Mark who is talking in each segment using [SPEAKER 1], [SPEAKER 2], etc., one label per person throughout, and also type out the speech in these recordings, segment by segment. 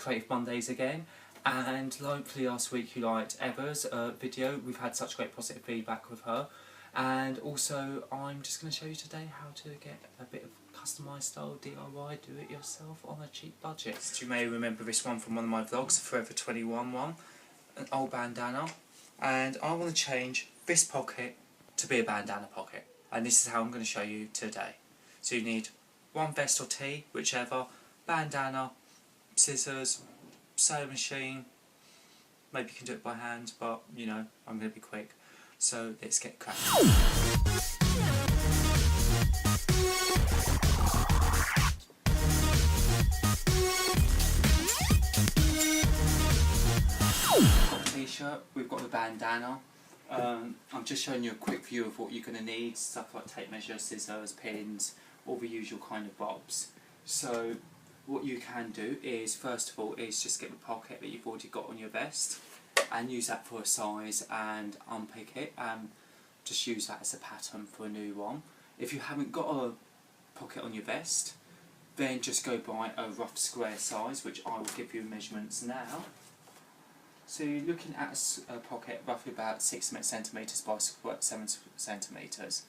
[SPEAKER 1] Creative Mondays again, and hopefully last week you liked Eva's video. We've had such great positive feedback with her, and also I'm just going to show you today how to get a bit of customised style DIY, do it yourself on a cheap budget. So you may remember this one from one of my vlogs, Forever 21 one, an old bandana, and I want to change this pocket to be a bandana pocket, and this is how I'm going to show you today. So you need one vest or tee, whichever, bandana, scissors, sewing machine, maybe you can do it by hand, but you know, I'm going to be quick, so let's get cracking. T-shirt, we've got the bandana. I'm just showing you a quick view of what you're going to need, stuff like tape measure, scissors, pins, all the usual kind of bobs. So what you can do is, first of all, is just get the pocket that you've already got on your vest and use that for a size and unpick it, and just use that as a pattern for a new one. If you haven't got a pocket on your vest, then just go by a rough square size, which I will give you measurements now. So you're looking at a pocket roughly about 6 centimetres by 7 centimetres.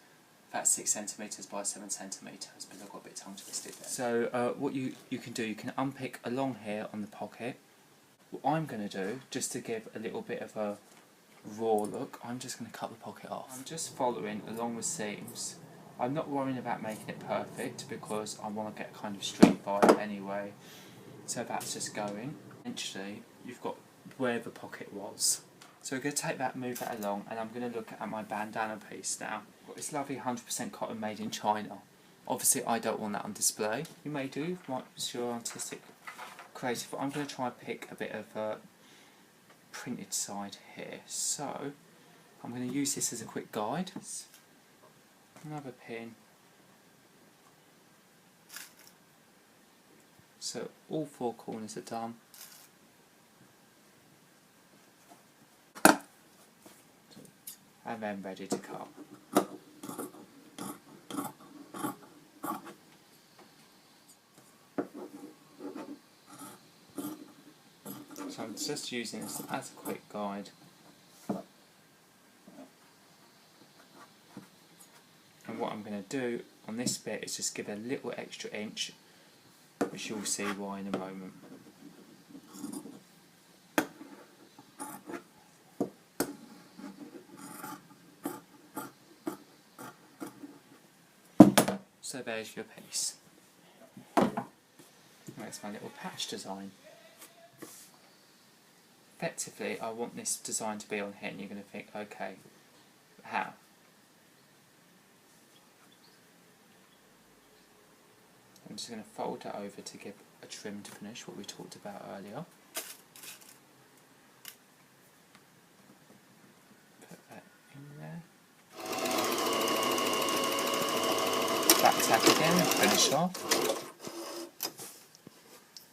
[SPEAKER 1] That's 6 centimetres by 7 centimetres, but I've got a bit tongue twisted there. So what you can do, you can unpick along here on the pocket. What I'm going to do, just to give a little bit of a raw look, I'm just going to cut the pocket off. I'm just following along the seams. I'm not worrying about making it perfect because I want to get kind of street vibe anyway. So that's just going. Eventually, you've got where the pocket was. So we're going to take that, move that along, and I'm going to look at my bandana piece now. I've got this lovely 100% cotton made in China. Obviously I don't want that on display. You may do, might be your artistic creative, but I'm going to try and pick a bit of a printed side here. So I'm going to use this as a quick guide. Another pin. So all 4 corners are done. And then ready to cut. So I'm just using this as a quick guide. And what I'm going to do on this bit is just give it a little extra inch, which you'll see why in a moment. So there's your piece. That's my little patch design. Effectively, I want this design to be on here, and you're going to think, okay, how? I'm just going to fold that over to give a trimmed finish, what we talked about earlier. Put that in there. Back tap again and finish off,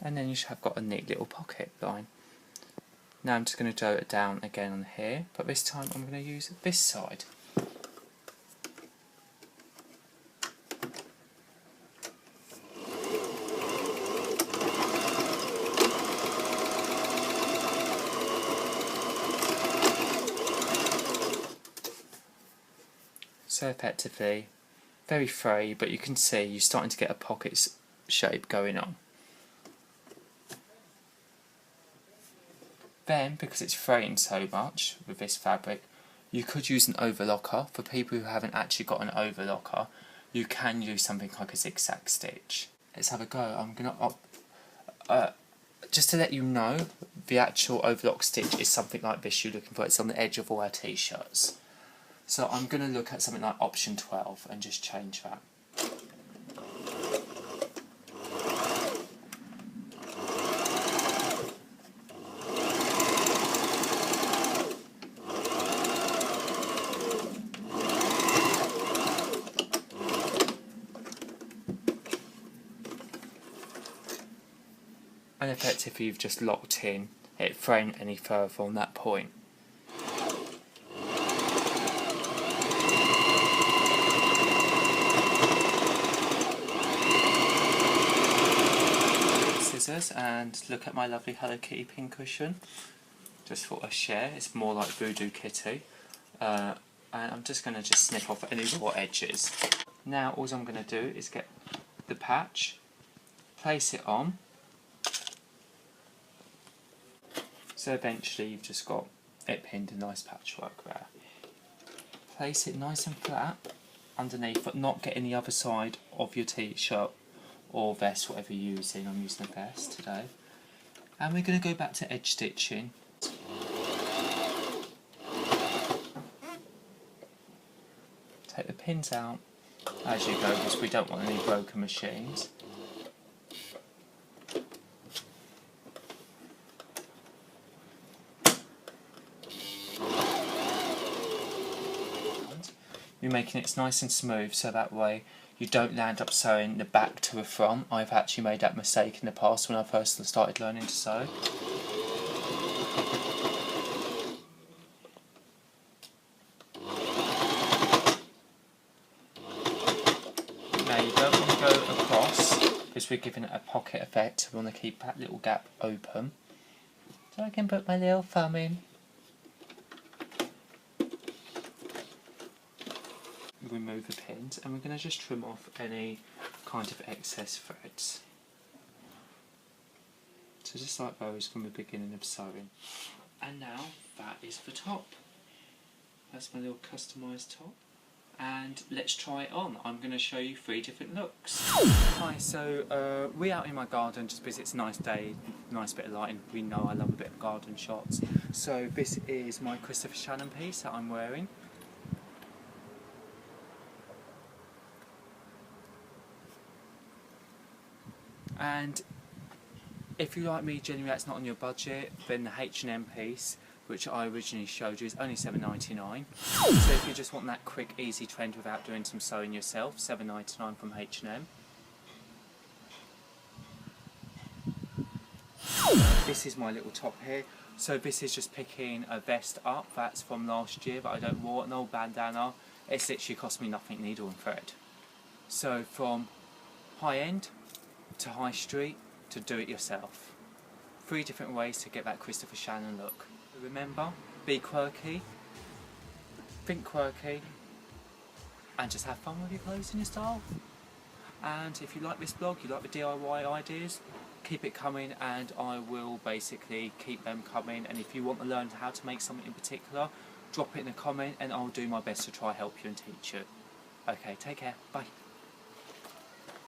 [SPEAKER 1] and then you should have got a neat little pocket line. Now I'm just going to do it down again on here, but this time I'm going to use this side. So effectively, very frayed, but you can see you're starting to get a pocket shape going on. Then, because it's fraying so much with this fabric, you could use an overlocker. For people who haven't actually got an overlocker, you can use something like a zigzag stitch. Let's have a go. I'm going to, just to let you know, the actual overlock stitch is something like this you're looking for. It's on the edge of all our t-shirts. So I'm going to look at something like option 12 and just change that. And effectively you've just locked in, it framed any further on that point. scissors and look at my lovely Hello Kitty pincushion. Just for a share, it's more like Voodoo Kitty. And I'm just going to just snip off any raw edges. Now all I'm going to do is get the patch, place it on. So eventually you've just got it pinned, a nice patchwork there. Place it nice and flat underneath, but not getting the other side of your t-shirt or vest, whatever you're using. I'm using a vest today. And we're going to go back to edge stitching. Take the pins out as you go, because we don't want any broken machines. You're making it nice and smooth, so that way you don't land up sewing the back to the front. I've actually made that mistake in the past when I first started learning to sew. Now you don't want to go across because we're giving it a pocket effect. We want to keep that little gap open. So I can put my little thumb in. Remove the pins, and we're going to just trim off any kind of excess threads. So just like those from the beginning of sewing. And now that is the top. That's my little customised top. And let's try it on. I'm going to show you 3 different looks. Hi, so we're out in my garden just because it's a nice day, nice bit of lighting. We know I love a bit of garden shots. So this is my Christopher Shannon piece that I'm wearing. And if you like me, generally that's not on your budget, then the H&M piece, which I originally showed you, is only $7.99. So if you just want that quick, easy trend without doing some sewing yourself, $7.99 from H&M. This is my little top here. So this is just picking a vest up, that's from last year, but I don't wear an old bandana. It's literally cost me nothing, needle and thread. So from high end to high street to do it yourself. 3 different ways to get that Christopher Shannon look. Remember, be quirky, think quirky, and just have fun with your clothes and your style. And if you like this blog, you like the DIY ideas, keep it coming and I will basically keep them coming. And if you want to learn how to make something in particular, drop it in a comment and I'll do my best to try help you and teach you. Okay, take care, bye.